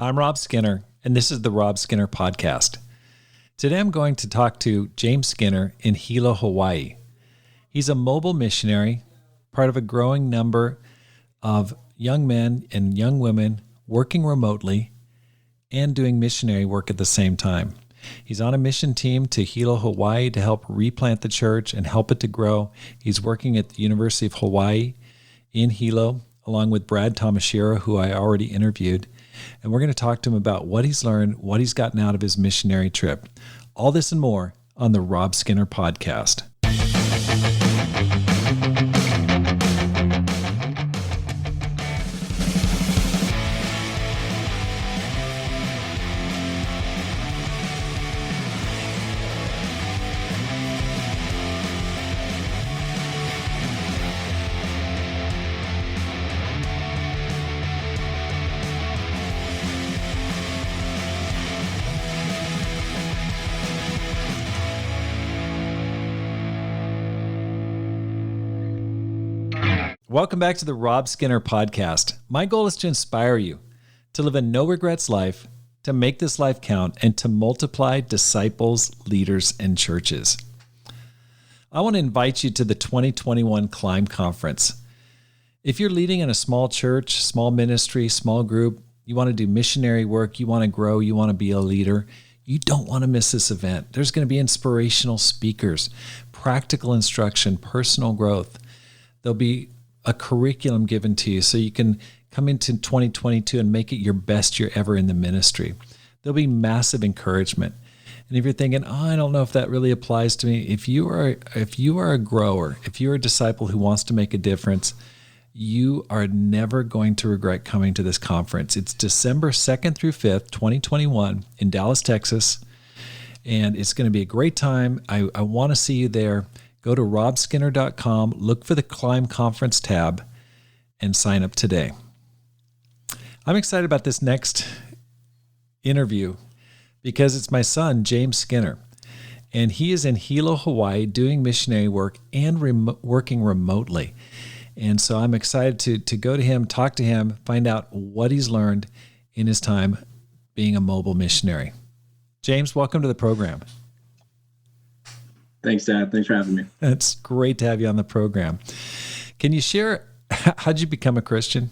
I'm Rob Skinner, and this is the Rob Skinner Podcast. Today I'm going to talk to James Skinner in Hilo, Hawaii. He's a mobile missionary, part of a growing number of young men and young women working remotely and doing missionary work at the same time. He's on a mission team to Hilo, Hawaii to help replant the church and help it to grow. He's working at the University of Hawaii in Hilo, along with Brad Tomashiro, who I already interviewed. And we're going to talk to him about what he's learned, what he's gotten out of his missionary trip. All this and more on the Rob Skinner Podcast. Welcome back to the Rob Skinner Podcast. My goal is to inspire you to live a no-regrets life, to make this life count, and to multiply disciples, leaders, and churches. I want to invite you to the 2021 Climb Conference. If you're leading in a small church, small ministry, small group, you want to do missionary work, you want to grow, you want to be a leader, you don't want to miss this event. There's going to be inspirational speakers, practical instruction, personal growth. There'll be a curriculum given to you so you can come into 2022 and make it your best year ever in the ministry. There'll be massive encouragement. And if you're thinking, I don't know if that really applies to me, if you are a grower, if you're a disciple who wants to make a difference, you are never going to regret coming to this conference. It's December 2nd through 5th, 2021 in Dallas, Texas. And it's going to be a great time. I want to see you there. Go to robskinner.com, look for the Climb Conference tab, and sign up today. I'm excited about this next interview because it's my son, James Skinner, and he is in Hilo, Hawaii, doing missionary work and working remotely. And so I'm excited to go to him, talk to him, find out what he's learned in his time being a mobile missionary. James, welcome to the program. Thanks, Dad. Thanks for having me. It's great to have you on the program. Can you share, how did you become a Christian?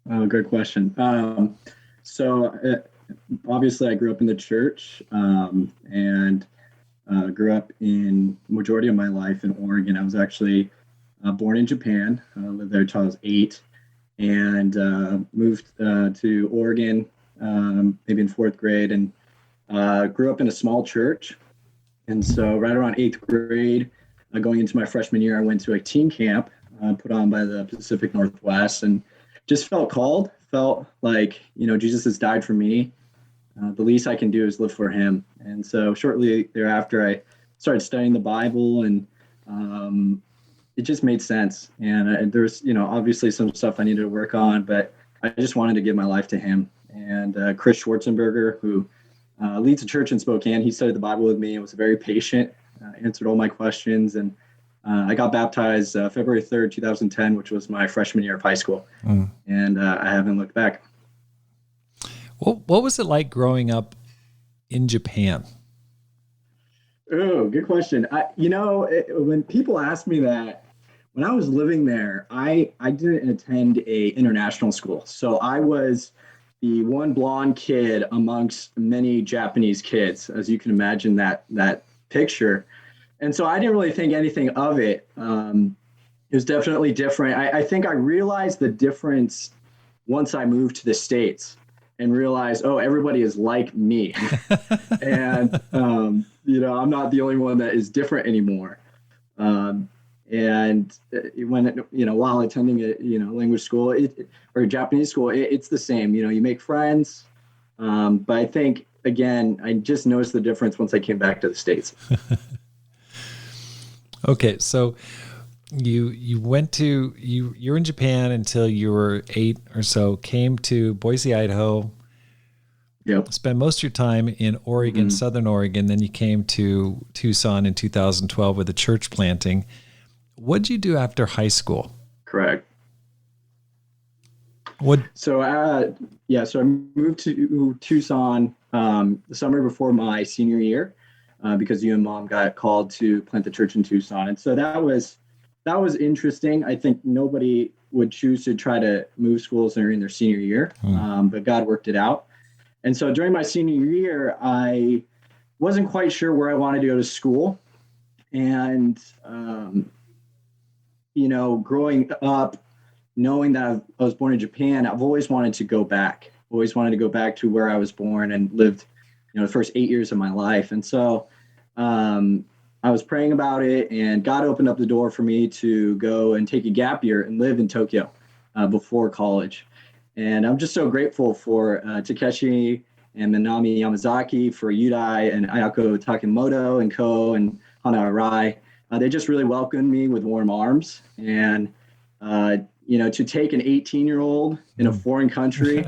Oh, great question. Obviously I grew up in the church and grew up in majority of my life in Oregon. I was actually born in Japan. I lived there until I was 8 and moved to Oregon maybe in 4th grade and grew up in a small church. And so right around 8th grade, going into my freshman year, I went to a teen camp put on by the Pacific Northwest and just felt like, Jesus has died for me. The least I can do is live for him. And so shortly thereafter, I started studying the Bible and it just made sense. And there's, obviously some stuff I needed to work on, but I just wanted to give my life to him. And Chris Schwarzenberger, who leads a church in Spokane. He studied the Bible with me and was very patient, answered all my questions. And I got baptized February 3rd, 2010, which was my freshman year of high school. And I haven't looked back. Well, what was it like growing up in Japan? Oh, good question. When people ask me that, when I was living there, I didn't attend a international school. So I was the one blonde kid amongst many Japanese kids, as you can imagine that picture. And so I didn't really think anything of it. It was definitely different. I think I realized the difference once I moved to the States and realized, everybody is like me. And, I'm not the only one that is different anymore. And while attending a, language school or Japanese school, it's the same. You make friends. But I think, again, I just noticed the difference once I came back to the States. Okay. So you're in Japan until you were 8 or so, came to Boise, Idaho. Yep. Spent most of your time in Oregon, Southern Oregon. Then you came to Tucson in 2012 with a church planting. What did you do after high school? Correct. What? So, so I moved to Tucson the summer before my senior year because you and mom got called to plant the church in Tucson, and so that was interesting. I think nobody would choose to try to move schools during their senior year, but God worked it out. And so during my senior year, I wasn't quite sure where I wanted to go to school, and growing up, knowing that I was born in Japan, I've always wanted to go back. Always wanted to go back to where I was born and lived, the first 8 years of my life. And so I was praying about it, and God opened up the door for me to go and take a gap year and live in Tokyo before college. And I'm just so grateful for Takeshi and Minami Yamazaki, for Yudai and Ayako Takemoto and Ko and Hana Arai. They just really welcomed me with warm arms. And to take an 18-year-old in a foreign country,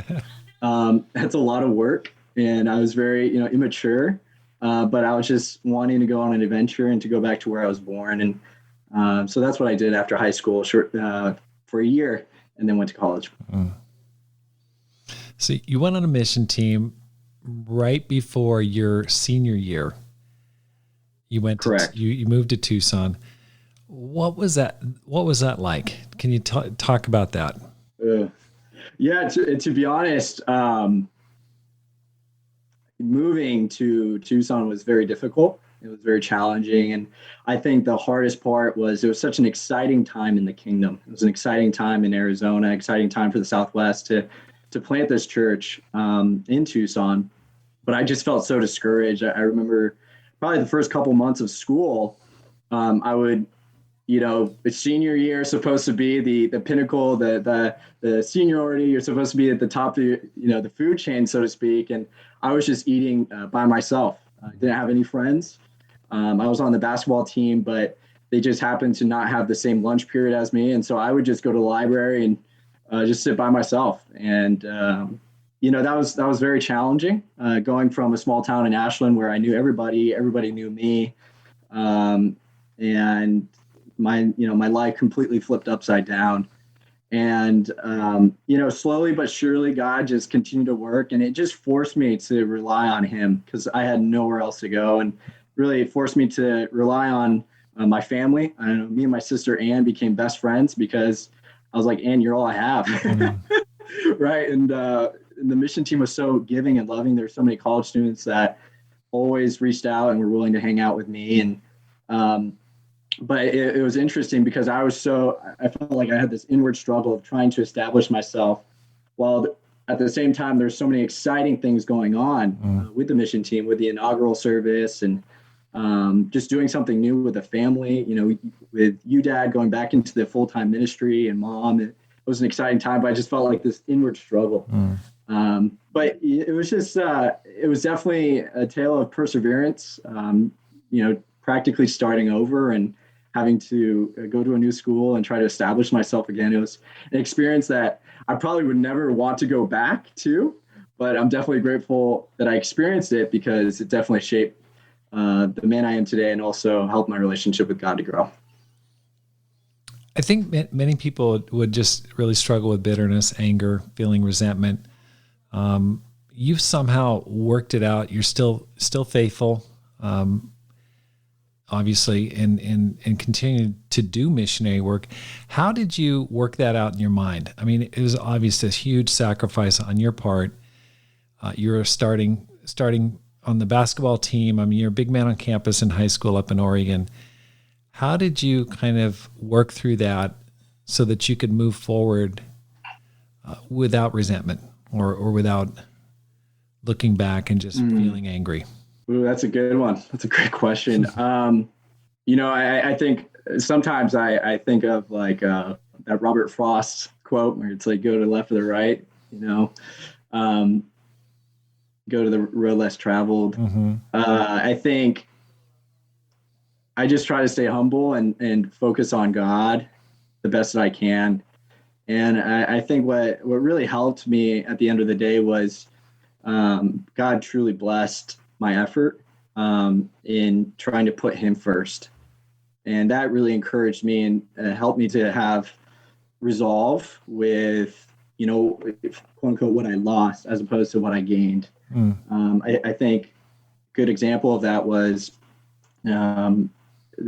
that's a lot of work. And I was very, immature, but I was just wanting to go on an adventure and to go back to where I was born. And so that's what I did after high school for a year, and then went to college. So you went on a mission team right before your senior year. You went Correct. You moved to Tucson. What was that like? Can you talk about that? Yeah, to be honest, moving to Tucson was very difficult. It was very challenging. And I think the hardest part was it was such an exciting time in the kingdom. It was an exciting time in Arizona, exciting time for the Southwest to plant this church in Tucson. But I just felt so discouraged. I remember probably the first couple months of school, I would, the senior year is supposed to be the pinnacle, the seniority. You're supposed to be at the top of the food chain, so to speak. And I was just eating by myself. I didn't have any friends. I was on the basketball team, but they just happened to not have the same lunch period as me. And so I would just go to the library and just sit by myself. And, that was very challenging, going from a small town in Ashland where I knew everybody knew me. And my life completely flipped upside down. And, slowly but surely, God just continued to work, and it just forced me to rely on him because I had nowhere else to go. And really it forced me to rely on my family. I don't know, me and my sister Ann became best friends because I was like, Ann, you're all I have. Right. And the mission team was so giving and loving. There's so many college students that always reached out and were willing to hang out with me. And, but it was interesting because I felt like I had this inward struggle of trying to establish myself, while at the same time, there's so many exciting things going on with the mission team, with the inaugural service, and just doing something new with the family, with you, Dad, going back into the full-time ministry, and Mom. It was an exciting time, but I just felt like this inward struggle. But it was just, it was definitely a tale of perseverance, practically starting over and having to go to a new school and try to establish myself again. It was an experience that I probably would never want to go back to, but I'm definitely grateful that I experienced it because it definitely shaped the man I am today and also helped my relationship with God to grow. I think many people would just really struggle with bitterness, anger, feeling resentment. You've somehow worked it out. You're still faithful, obviously, and continue to do missionary work. How did you work that out in your mind? I mean, it was obvious this huge sacrifice on your part. You're starting on the basketball team. I mean, you're a big man on campus in high school up in Oregon. How did you kind of work through that so that you could move forward without resentment or without looking back and just feeling angry? Ooh, that's a good one. That's a great question. I think sometimes I think of like that Robert Frost quote where it's like, go to the left or the right, go to the road less traveled. I think I just try to stay humble and focus on God the best that I can. And I think what really helped me at the end of the day was God truly blessed my effort in trying to put him first. And that really encouraged me and helped me to have resolve with quote unquote, what I lost as opposed to what I gained. I think good example of that was the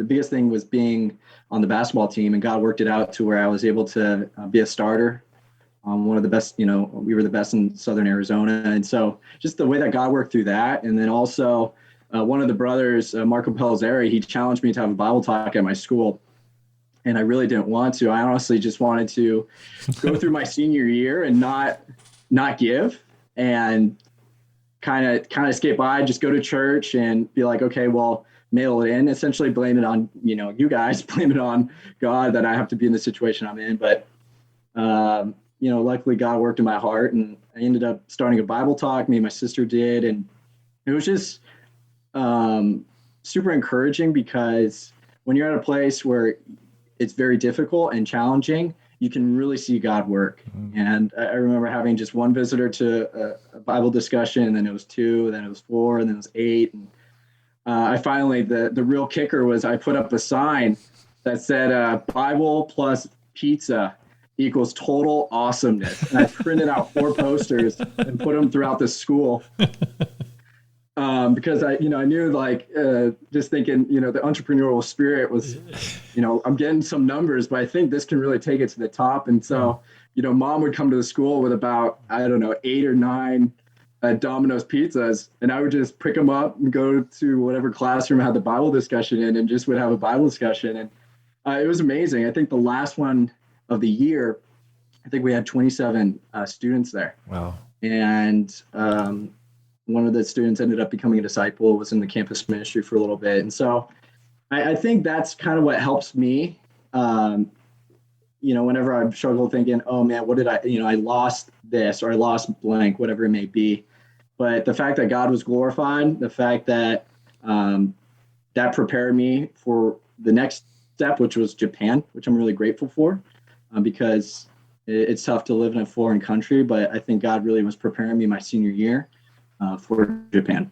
biggest thing was being on the basketball team, and God worked it out to where I was able to be a starter. One of the best, we were the best in Southern Arizona. And so just the way that God worked through that. And then also one of the brothers, Marco Pellizzeri, he challenged me to have a Bible talk at my school. And I really didn't want to. I honestly just wanted to go through my senior year and not give and kind of skate by, just go to church and be like, okay, well, mail it in, essentially blame it on, you guys, blame it on God that I have to be in the situation I'm in. But, luckily God worked in my heart, and I ended up starting a Bible talk. Me and my sister did. And it was just super encouraging, because when you're at a place where it's very difficult and challenging, you can really see God work. And I remember having just one visitor to a Bible discussion, and then it was 2, then it was 4, and then it was 8. And I finally, the real kicker was I put up a sign that said Bible plus pizza equals total awesomeness. And I printed out 4 posters and put them throughout the school. Because I knew just thinking, the entrepreneurial spirit was, I'm getting some numbers, but I think this can really take it to the top. And so, mom would come to the school with about, 8 or 9 Domino's pizzas, and I would just pick them up and go to whatever classroom had the Bible discussion in, and just would have a Bible discussion. And it was amazing. I think the last one of the year, I think we had 27 students there. Wow. And one of the students ended up becoming a disciple, was in the campus ministry for a little bit. And so I think that's kind of what helps me, whenever I struggle thinking, oh man, what did I lost this, or I lost blank, whatever it may be. But the fact that God was glorified, the fact that that prepared me for the next step, which was Japan, which I'm really grateful for, because it's tough to live in a foreign country, but I think God really was preparing me my senior year for Japan.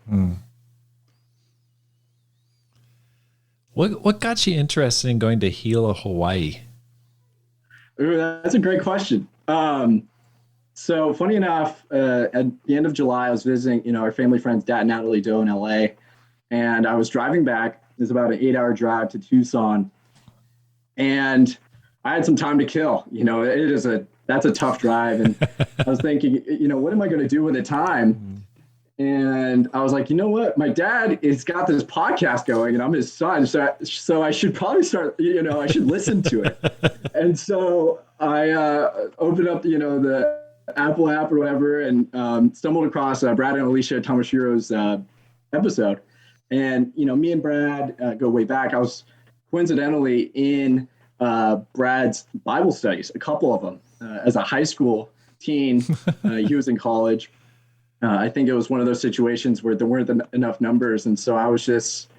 What got you interested in going to Hilo, Hawaii? Ooh, that's a great question. So funny enough, at the end of July, I was visiting, our family friend's dad, Natalie Doe, in LA. And I was driving back. It was about an 8-hour drive to Tucson. And I had some time to kill. That's a tough drive. And I was thinking, what am I going to do with the time? And I was like, you know what? My dad has got this podcast going, and I'm his son. So I should probably start, I should listen to it. And so I opened up, the Apple app or whatever, and stumbled across Brad and Alicia Tomashiro's episode. And, me and Brad go way back. I was coincidentally in Brad's Bible studies, a couple of them, as a high school teen. He was in college. I think it was one of those situations where there weren't enough numbers. And so I was just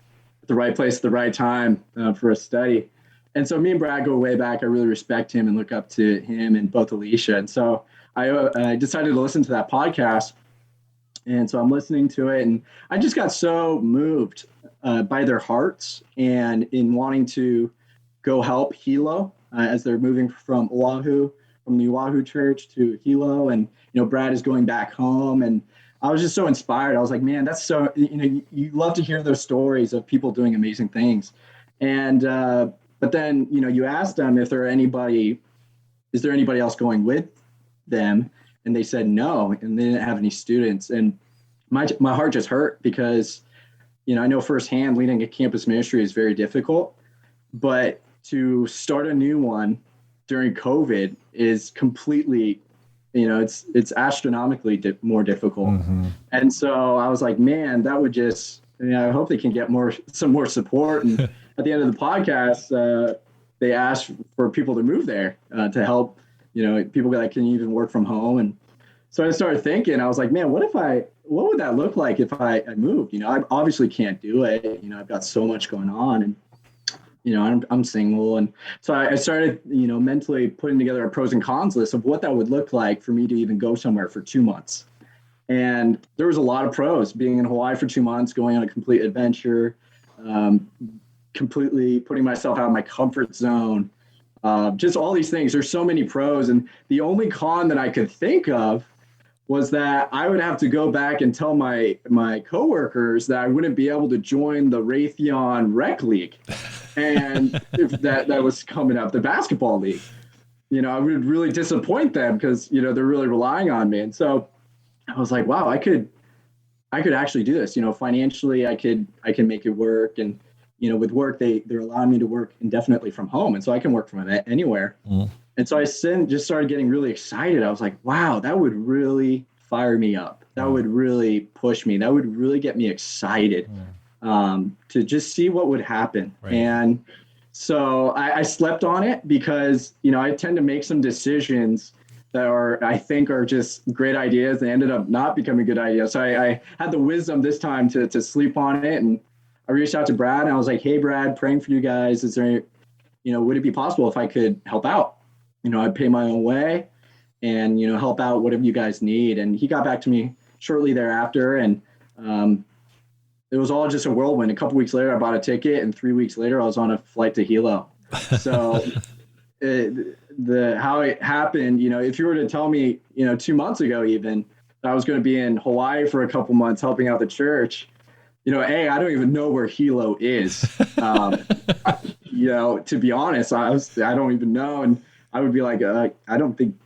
at the right place at the right time for a study. And so me and Brad go way back. I really respect him and look up to him and both Alicia. And so I decided to listen to that podcast. And so I'm listening to it, and I just got so moved by their hearts and in wanting to go help Hilo as they're moving from the Oahu church to Hilo. And, Brad is going back home, and I was just so inspired. I was like, man, that's so, you love to hear those stories of people doing amazing things. And, but then, you ask them if is there anybody else going with them? And they said no, and they didn't have any students. And my heart just hurt, because, I know firsthand leading a campus ministry is very difficult, but to start a new one during COVID is completely, it's astronomically more difficult. Mm-hmm. And so I was like, man, that would just, I hope they can get some more support. And at the end of the podcast, they asked for people to move there to help, people that can even work from home. And so I started thinking, I was like, man, what would that look like if I moved? I obviously can't do it. I've got so much going on, and, I'm single. And so I started, mentally putting together a pros and cons list of what that would look like for me to even go somewhere for 2 months. And there was a lot of pros: being in Hawaii for 2 months, going on a complete adventure, completely putting myself out of my comfort zone, just all these things. There's so many pros. And the only con that I could think of was that I would have to go back and tell my coworkers that I wouldn't be able to join the Raytheon Rec League. And if that was coming up, the basketball league, I would really disappoint them because, they're really relying on me. And so I was like, wow, I could actually do this. Financially, I can make it work. And, with work, they're allowing me to work indefinitely from home. And so I can work from anywhere. Mm. And so I just started getting really excited. I was like, wow, that would really fire me up. That would really push me. That would really get me excited to just see what would happen. Right. And so I slept on it because, I tend to make some decisions that I think are just great ideas and ended up not becoming good ideas. So I had the wisdom this time to sleep on it. And I reached out to Brad and I was like, hey, Brad, praying for you guys. Is there, would it be possible if I could help out? I'd pay my own way and, help out whatever you guys need. And he got back to me shortly thereafter. And it was all just a whirlwind. A couple weeks later, I bought a ticket. And 3 weeks later, I was on a flight to Hilo. So how it happened, if you were to tell me, 2 months ago, even that I was going to be in Hawaii for a couple months helping out the church, I don't even know where Hilo is. To be honest, I don't even know. And I would be like, I don't think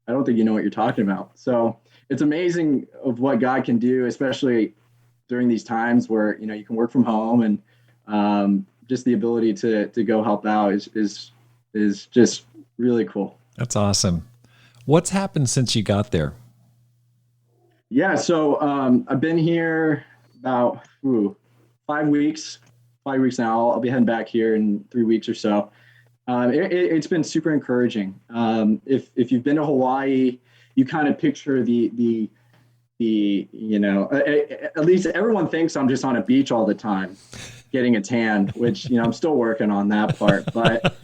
you know what you're talking about. So it's amazing of what God can do, especially during these times where, you can work from home and just the ability to go help out is just really cool. That's awesome. What's happened since you got there? Yeah. So I've been here about 5 weeks now. I'll be heading back here in 3 weeks or so. It's been super encouraging. If you've been to Hawaii, you kind of picture the at least everyone thinks I'm just on a beach all the time getting a tan, which, I'm still working on that part. But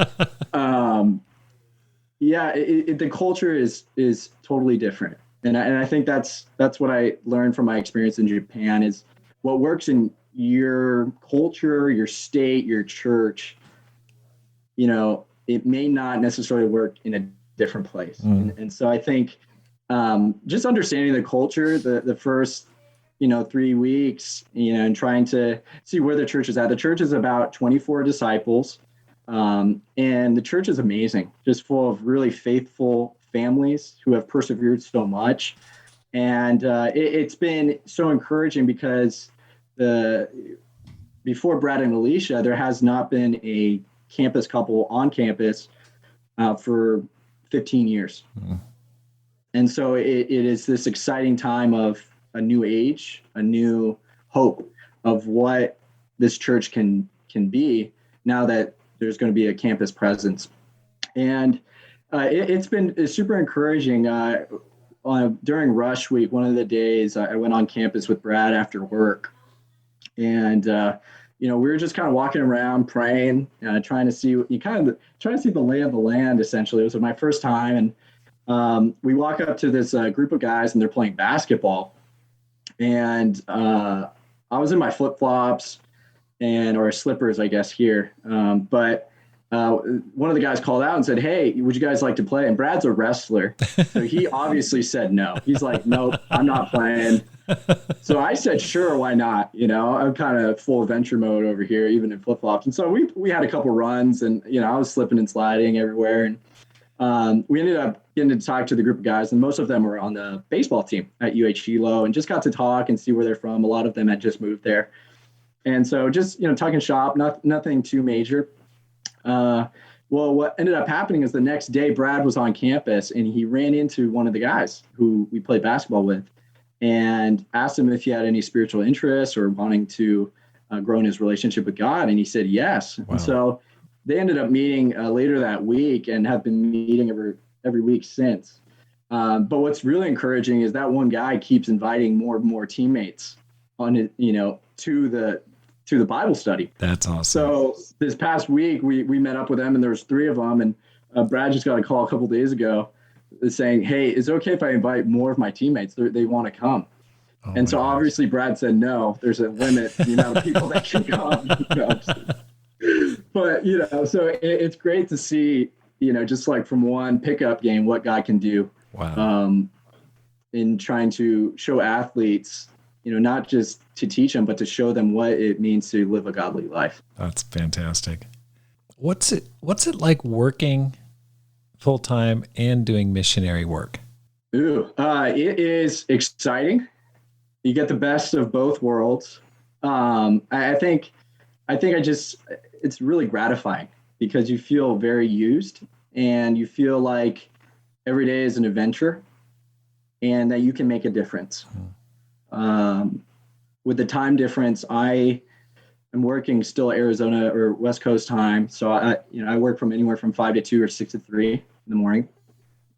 the culture is totally different. And I think that's what I learned from my experience in Japan is what works in your culture, your state, your church, it may not necessarily work in a different place. And so I think just understanding the culture, the first, 3 weeks, and trying to see where the church is at. The church is about 24 disciples. And the church is amazing, just full of really faithful families who have persevered so much. And it's been so encouraging because before Brad and Alicia, there has not been a campus couple on campus for 15 years. Mm-hmm. And so it is this exciting time of a new age, a new hope of what this church can be now that there's going to be a campus presence. And it's been super encouraging. During Rush Week, one of the days I went on campus with Brad after work. And, we were just kind of walking around praying, trying to see the lay of the land, essentially. It was my first time. And we walk up to this group of guys and they're playing basketball. And I was in my flip-flops or slippers, I guess, here. But one of the guys called out and said, hey, would you guys like to play? And Brad's a wrestler. So he obviously said no. He's like, nope, I'm not playing. So I said, sure, why not? I'm kind of full adventure mode over here, even in flip-flops. And so we had a couple runs and, I was slipping and sliding everywhere. And we ended up getting to talk to the group of guys, and most of them were on the baseball team at Hilo and just got to talk and see where they're from. A lot of them had just moved there. And so just, talking shop, nothing too major. Well, what ended up happening is the next day, Brad was on campus and he ran into one of the guys who we played basketball with and asked him if he had any spiritual interests or wanting to grow in his relationship with God. And he said, yes. Wow. And so they ended up meeting later that week and have been meeting every week since. But what's really encouraging is that one guy keeps inviting more and more teammates on it, to the Bible study. That's awesome. So this past week, we met up with them and there was 3 of them. And Brad just got a call a couple days ago saying, hey, is it okay if I invite more of my teammates? They want to come. Oh, and so obviously Brad said, no, there's a limit to the amount of people that can come. But, so it's great to see, just like from one pickup game, what God can do. Wow. In trying to show athletes, not just to teach them, but to show them what it means to live a godly life. That's fantastic. What's it like working full time and doing missionary work? It is exciting. You get the best of both worlds. I think it's really gratifying because you feel very used and you feel like every day is an adventure and that you can make a difference. With the time difference, I am working still Arizona or West Coast time. So I work from anywhere from 5 to 2 or 6 to 3 in the morning.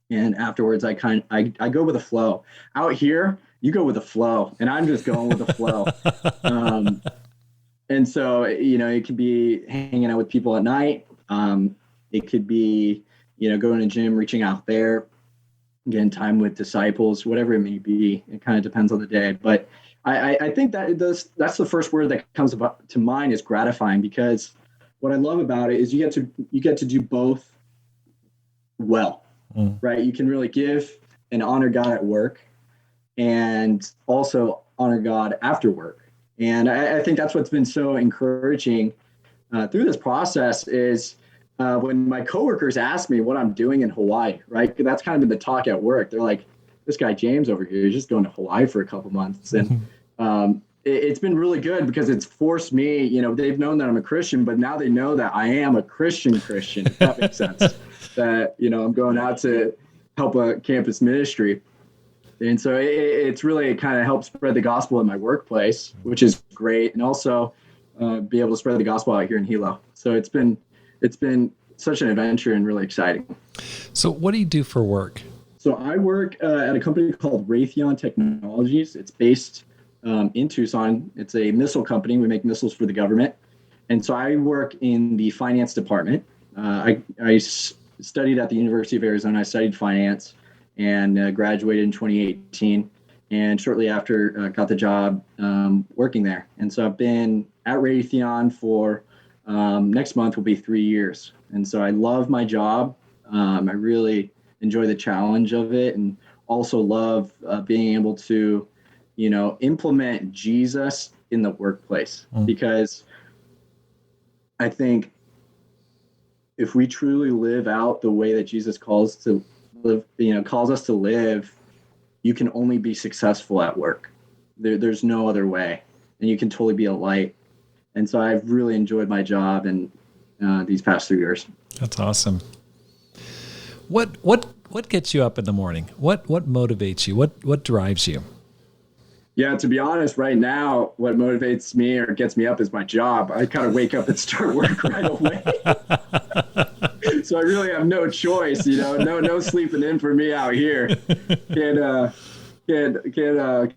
And afterwards I go with the flow. Out here, you go with the flow, and I'm just going with the flow. And so, it could be hanging out with people at night. It could be, going to the gym, reaching out there, getting time with disciples, whatever it may be. It kind of depends on the day. But I think that's the first word that comes to mind is gratifying, because what I love about it is you get to do both well, right? You can really give and honor God at work and also honor God after work. And I think that's what's been so encouraging through this process is when my coworkers ask me what I'm doing in Hawaii, right? That's kind of been the talk at work. They're like, this guy James over here is just going to Hawaii for a couple months. And it's been really good because it's forced me, they've known that I'm a Christian, but now they know that I am a Christian, if that makes sense. That, I'm going out to help a campus ministry. And so it's really kind of helped spread the gospel in my workplace, which is great. And also be able to spread the gospel out here in Hilo. So it's been such an adventure and really exciting. So what do you do for work? So I work at a company called Raytheon Technologies. It's based in Tucson. It's a missile company. We make missiles for the government. And so I work in the finance department. I studied at the University of Arizona. I studied finance and graduated in 2018. And shortly after, got the job working there. And so I've been at Raytheon for next month will be 3 years. And so I love my job. I really enjoy the challenge of it, and also love being able to, implement Jesus in the workplace. Because I think if we truly live out the way that Jesus calls us to live, you can only be successful at work. There's no other way, and you can totally be a light. And so I've really enjoyed my job in these past 3 years. That's awesome. What gets you up in the morning? What motivates you? What drives you? Yeah, to be honest, right now, what motivates me or gets me up is my job. I kind of wake up and start work right away. So I really have no choice, no sleeping in for me out here. Can't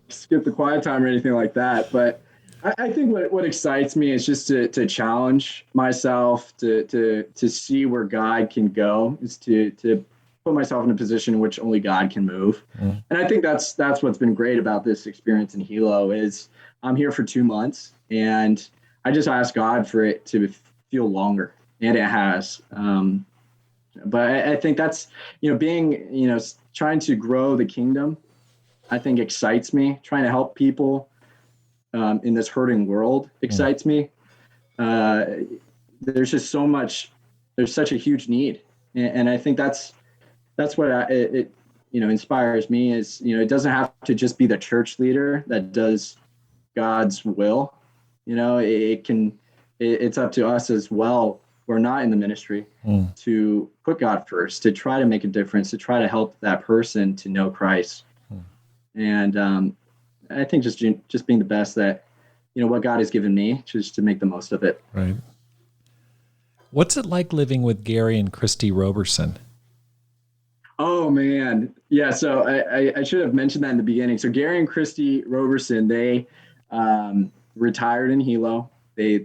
skip the quiet time or anything like that. But I think what excites me is just to challenge myself, to see where God can go, is to put myself in a position in which only God can move. And I think that's what's been great about this experience in Hilo is I'm here for 2 months, and I just ask God for it to feel longer, and it has. But I think that's, being, trying to grow the kingdom, I think excites me. Trying to help people in this hurting world excites me. There's just there's such a huge need. And I think that's what it inspires me is, it doesn't have to just be the church leader that does God's will. It's up to us as well. We're not in the ministry to put God first, to try to make a difference, to try to help that person to know Christ. And I think just being the best that, what God has given me, just to make the most of it. Right. What's it like living with Gary and Christy Roberson? Oh man. Yeah. So I should have mentioned that in the beginning. So Gary and Christy Roberson, they retired in Hilo. They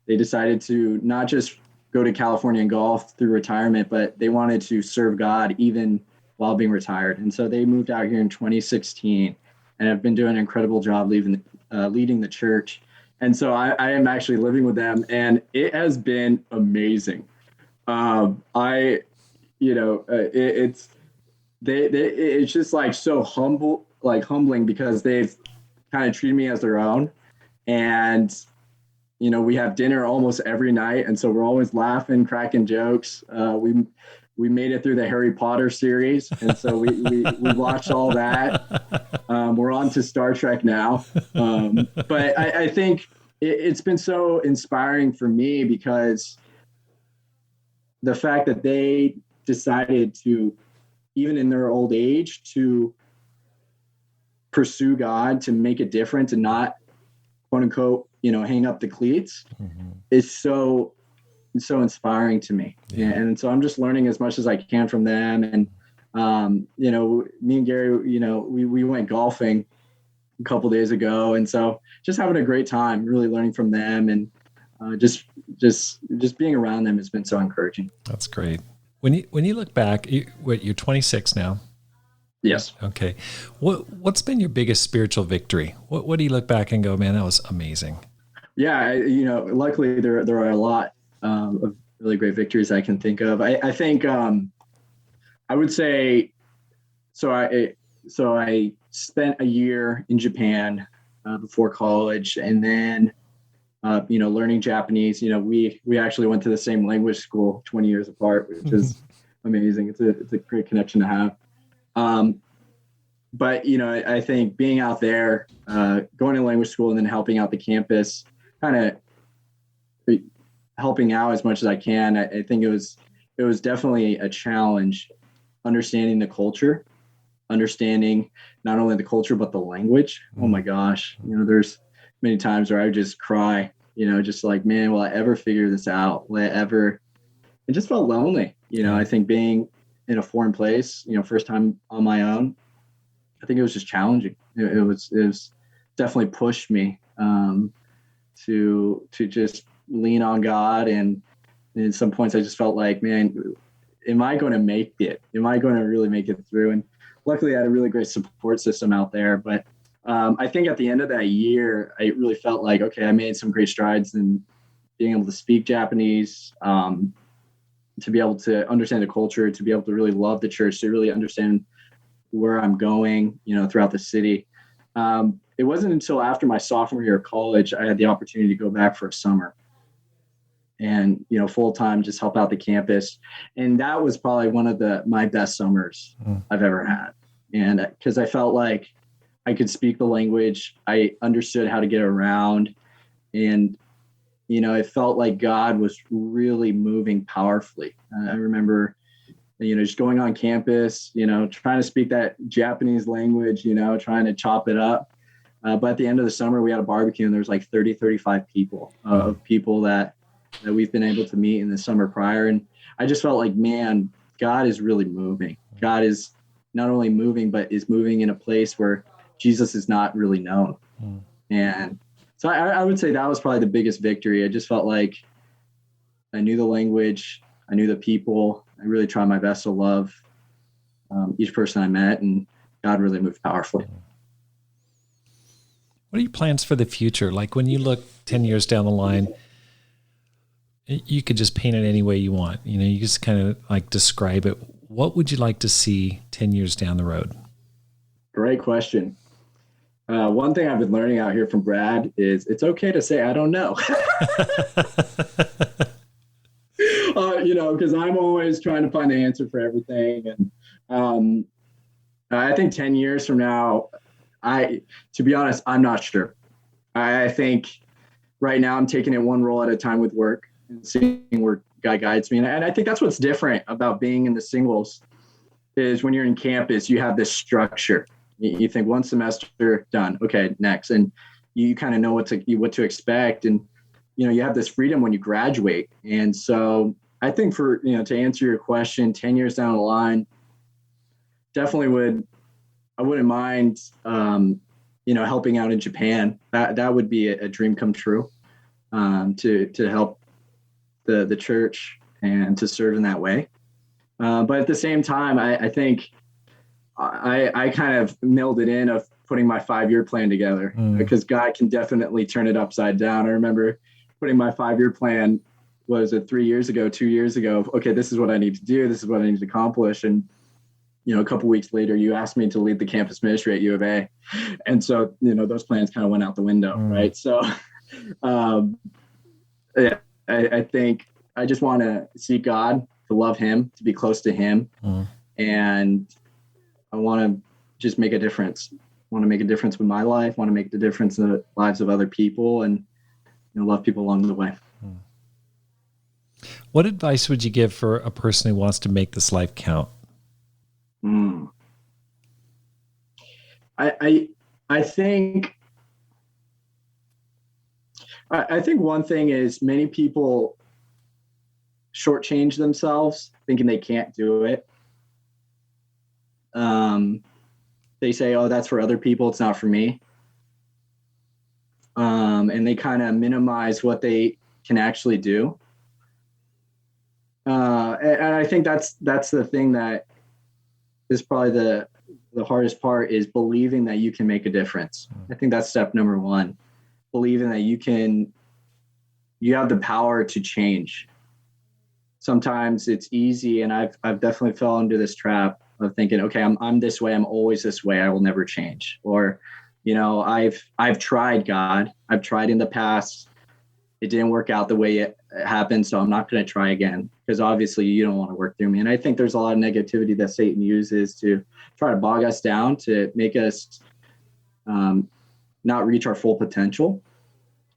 decided to not just go to California and golf through retirement, but they wanted to serve God even while being retired. And so they moved out here in 2016 and have been doing an incredible job leading the church. And so I am actually living with them, and it has been amazing. I it's just like so humbling because they've kind of treated me as their own. And, we have dinner almost every night. And so we're always laughing, cracking jokes. We made it through the Harry Potter series. And so we watched all that. We're on to Star Trek now. But I think it's been so inspiring for me because the fact that they decided to, even in their old age, to pursue God, to make a difference and not, quote unquote, hang up the cleats is so inspiring to me. Yeah. And so I'm just learning as much as I can from them. And, me and Gary, we went golfing a couple days ago. And so just having a great time, really learning from them, and just being around them has been so encouraging. That's great. When you look back, you're 26 now. Yes. Okay. What's been your biggest spiritual victory? What do you look back and go, man, that was amazing? Yeah. Luckily there are a lot of really great victories I can think of. I think I would say, so I spent a year in Japan before college, and then, learning Japanese. We actually went to the same language school 20 years apart, which is amazing. It's a great connection to have. But, I think being out there, going to language school and then helping out the campus, kind of helping out as much as I can. I think it was definitely a challenge, understanding the culture, understanding not only the culture, but the language. Oh my gosh. There's many times where I would just cry, just like, man, will I ever figure this out? Will I ever? It just felt lonely. I think being in a foreign place, first time on my own, I think it was just challenging. It was definitely pushed me to just lean on God. And in some points I just felt like, man, am I going to make it? Am I going to really make it through? And luckily I had a really great support system out there. But I think at the end of that year, I really felt like, okay, I made some great strides in being able to speak Japanese, to be able to understand the culture, to be able to really love the church, to really understand where I'm going, throughout the city. It wasn't until after my sophomore year of college, I had the opportunity to go back for a summer and, full-time, just help out the campus. And that was probably one of my best summers I've ever had. And because I felt like I could speak the language, I understood how to get around, and it felt like God was really moving powerfully. I remember, just going on campus, trying to speak that Japanese language, trying to chop it up. But at the end of the summer, we had a barbecue, and there's like 30, 35 people of people that we've been able to meet in the summer prior. And I just felt like, man, God is really moving. God is not only moving, but is moving in a place where Jesus is not really known. And so I would say that was probably the biggest victory. I just felt like I knew the language, I knew the people. I really tried my best to love each person I met, and God really moved powerfully. What are your plans for the future? Like when you look 10 years down the line, you could just paint it any way you want. You just kind of like describe it. What would you like to see 10 years down the road? Great question. One thing I've been learning out here from Brad is it's okay to say, I don't know. Because I'm always trying to find the answer for everything. And I think 10 years from now, to be honest, I'm not sure. I think right now I'm taking it one role at a time with work and seeing where God guides me. And I think that's what's different about being in the singles is when you're in campus, you have this structure. You think one semester done, okay, next. And you kind of know what to expect. And, you have this freedom when you graduate. And so I think to answer your question, 10 years down the line, definitely I wouldn't mind, helping out in Japan. That would be a dream come true, to help the church and to serve in that way. But at the same time, I think I kind of milled it in of putting my 5-year plan together because God can definitely turn it upside down. I remember putting my 5-year plan what is it, 3 years ago, 2 years ago, okay, this is what I need to do. This is what I need to accomplish. And, a couple of weeks later, you asked me to lead the campus ministry at U of A. And so, those plans kind of went out the window. Right. So, yeah, I think I just want to seek God, to love him, to be close to him. And I want to just make a difference. I want to make a difference with my life, want to make the difference in the lives of other people, and love people along the way. What advice would you give for a person who wants to make this life count? I think one thing is many people shortchange themselves thinking they can't do it. They say, oh, that's for other people, it's not for me. And they kind of minimize what they can actually do. And I think that's the thing that is probably the hardest part, is believing that you can make a difference. I think that's step number one, believing that you have the power to change. Sometimes it's easy, and I've definitely fell into this trap of thinking, okay, I'm this way, I'm always this way, I will never change. Or, I've tried, God, I've tried in the past, it didn't work out the way it happened, so I'm not going to try again, because obviously you don't want to work through me. And I think there's a lot of negativity that Satan uses to try to bog us down, to make us not reach our full potential.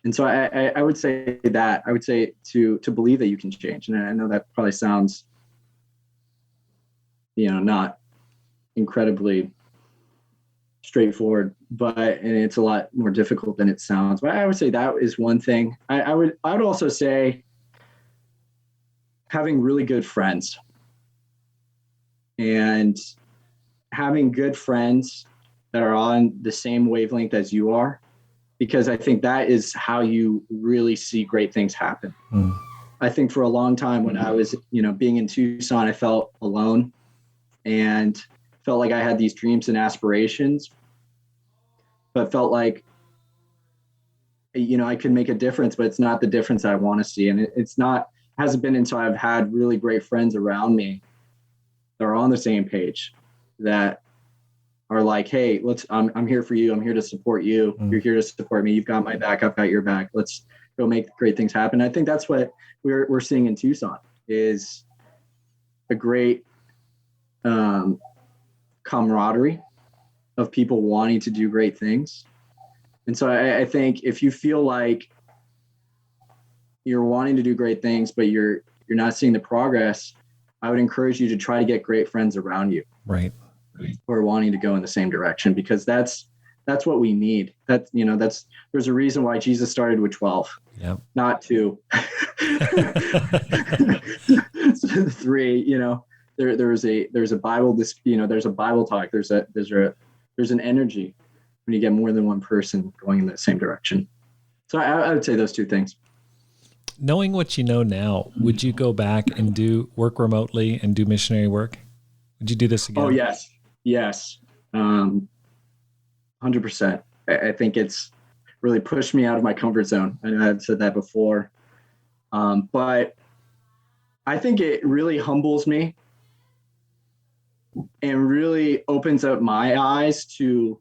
And so I would say to believe that you can change. And I know that probably sounds, not incredibly straightforward, and it's a lot more difficult than it sounds. But I would say that is one thing. I would also say having really good friends, and having good friends that are on the same wavelength as you are, because I think that is how you really see great things happen. I think for a long time when I was, being in Tucson, I felt alone and felt like I had these dreams and aspirations, but felt like, I could make a difference, but it's not the difference I want to see. And hasn't been until I've had really great friends around me that are on the same page, that are like, hey, I'm here for you. I'm here to support you. You're here to support me. You've got my back. I've got your back. Let's go make great things happen. I think that's what we're seeing in Tucson, is a great camaraderie of people wanting to do great things. And so I think if you feel like you're wanting to do great things, but you're not seeing the progress, I would encourage you to try to get great friends around you. Right. Who are wanting to go in the same direction, because that's what we need. There's a reason why Jesus started with 12, not 2, 3, there's a Bible, there's a Bible talk. There's an energy when you get more than one person going in the same direction. So I would say those two things. Knowing what you know now, would you go back and work remotely and do missionary work? Would you do this again? Oh, yes. 100%. I think it's really pushed me out of my comfort zone. I know I've said that before. But I think it really humbles me and really opens up my eyes to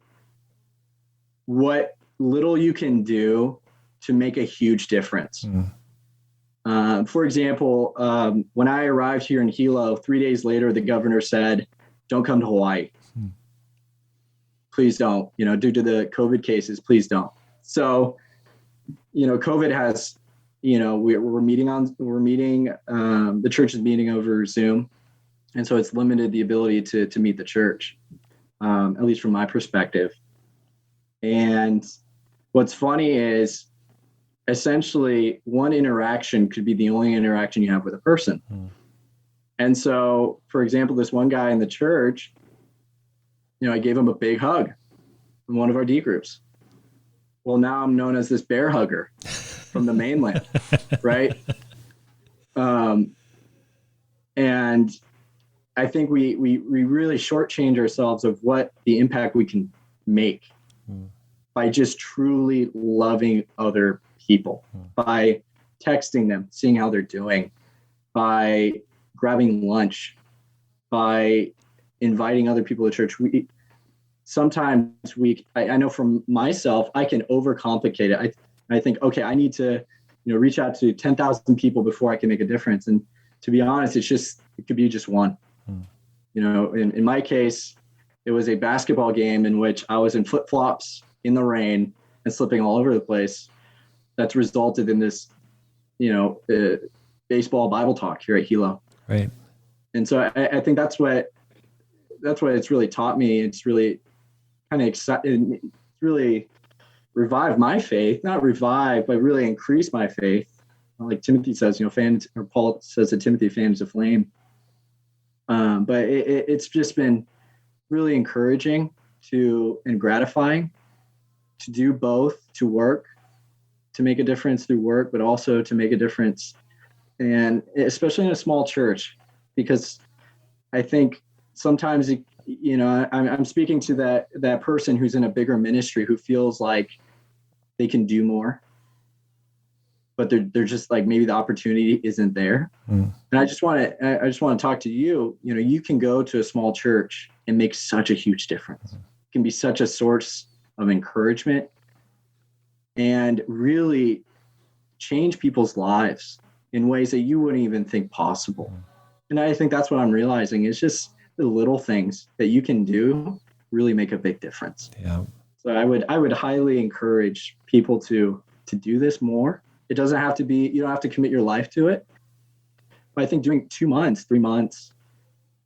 what little you can do to make a huge difference. For example, when I arrived here in Hilo, 3 days later, the governor said, don't come to Hawaii. Please don't, due to the COVID cases, please don't. So, COVID has, we're meeting, the church is meeting over Zoom. And so it's limited the ability to meet the church, at least from my perspective. And what's funny is essentially one interaction could be the only interaction you have with a person. And so, for example, this one guy in the church, I gave him a big hug in one of our D groups. Well, now I'm known as this bear hugger from the mainland, right? And I think we really shortchange ourselves of what the impact we can make by just truly loving other people, by texting them, seeing how they're doing, by grabbing lunch, by inviting other people to church. I know from myself, I can overcomplicate it. I think, okay, I need to, reach out to 10,000 people before I can make a difference. And to be honest, it could be just one. In my case, it was a basketball game in which I was in flip-flops in the rain and slipping all over the place. That's resulted in this, baseball Bible talk here at Hilo. Right. And so I think that's what it's really taught me. It's really kind of exciting. It's really revived my faith, not revive, but really increase my faith. Like Timothy says, Paul says that Timothy fans the flame. But it's just been really encouraging and gratifying to do both, to work, to make a difference through work, but also to make a difference, and especially in a small church, because I think sometimes, I'm speaking to that person who's in a bigger ministry who feels like they can do more, but they're just like, maybe the opportunity isn't there. And I just want to talk to you. You can go to a small church and make such a huge difference. It can be such a source of encouragement and really change people's lives in ways that you wouldn't even think possible. And I think that's what I'm realizing is just the little things that you can do really make a big difference. Yeah. So I would highly encourage people to do this more. It doesn't have to be, you don't have to commit your life to it. But I think doing 2 months, 3 months,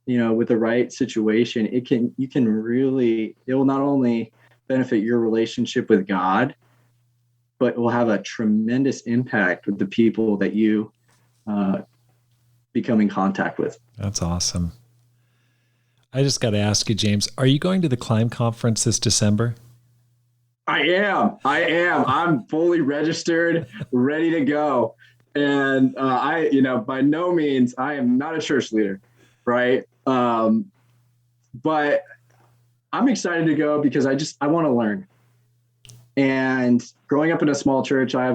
with the right situation, it will not only benefit your relationship with God, but it will have a tremendous impact with the people that you become in contact with. That's awesome. I just got to ask you, James, are you going to the Climb Conference this December? I am. I'm fully registered, ready to go. And by no means, I am not a church leader, right? But I'm excited to go because I want to learn. And growing up in a small church, I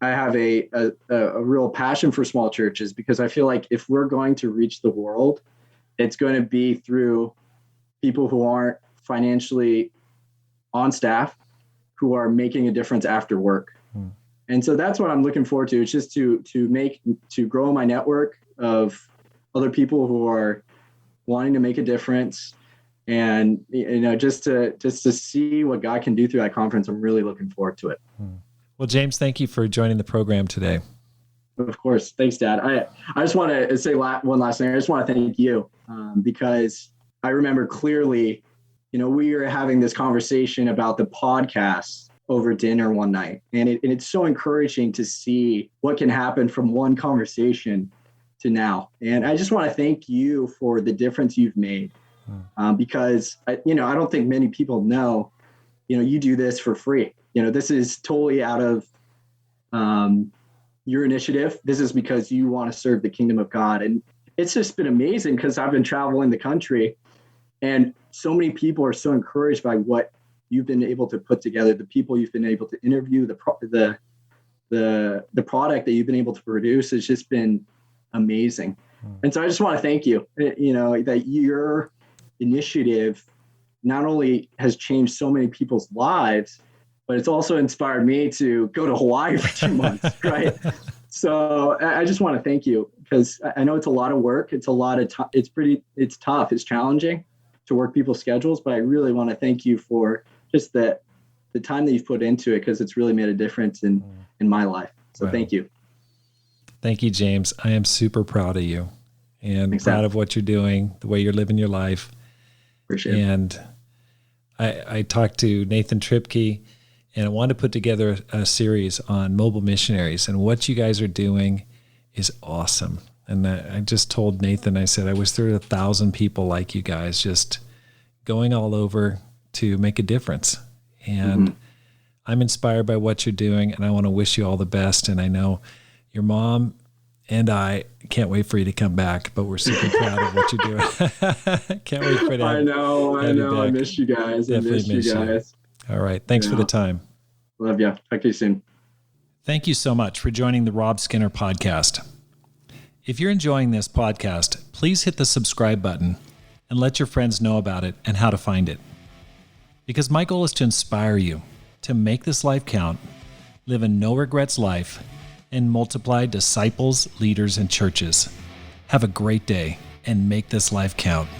have a real passion for small churches, because I feel like if we're going to reach the world, it's going to be through people who aren't financially on staff, who are making a difference after work. And so that's what I'm looking forward to. It's just to grow my network of other people who are wanting to make a difference, and just to see what God can do through that conference. I'm really looking forward to it. Well, James, thank you for joining the program today. Of course. Thanks, Dad. I just want to say one last thing. I just want to thank you because I remember clearly, we were having this conversation about the podcast over dinner one night, and it's so encouraging to see what can happen from one conversation to now. And I just want to thank you for the difference you've made, because I don't think many people know, you do this for free. This is totally out of your initiative. This is because you want to serve the kingdom of God. And it's just been amazing, because I've been traveling the country, and so many people are so encouraged by what you've been able to put together, the people you've been able to interview, the product that you've been able to produce has just been amazing. And so I just want to thank you, that your initiative not only has changed so many people's lives, but it's also inspired me to go to Hawaii for 2 months, right? So I just want to thank you, because I know it's a lot of work. It's a lot of it's tough. It's challenging to work people's schedules, but I really want to thank you for just the time that you've put into it, because it's really made a difference in my life. So wow. Thank you. Thank you, James. I am super proud of you, and proud of what you're doing, the way you're living your life. Appreciate it. And I talked to Nathan Tripke, and I wanted to put together a series on mobile missionaries, and what you guys are doing is awesome. And I just told Nathan, I said, I wish there were 1,000 people like you guys, just going all over to make a difference. And I'm inspired by what you're doing, and I want to wish you all the best. And I know your mom and I can't wait for you to come back, but we're super proud of what you're doing. Can't wait for that. I know. I miss you guys. Definitely miss you guys. All right. Thanks for the time. Love you. Talk to you soon. Thank you so much for joining the Rob Skinner podcast. If you're enjoying this podcast, please hit the subscribe button and let your friends know about it and how to find it. Because my goal is to inspire you to make this life count, live a no regrets life, and multiply disciples, leaders, and churches. Have a great day and make this life count.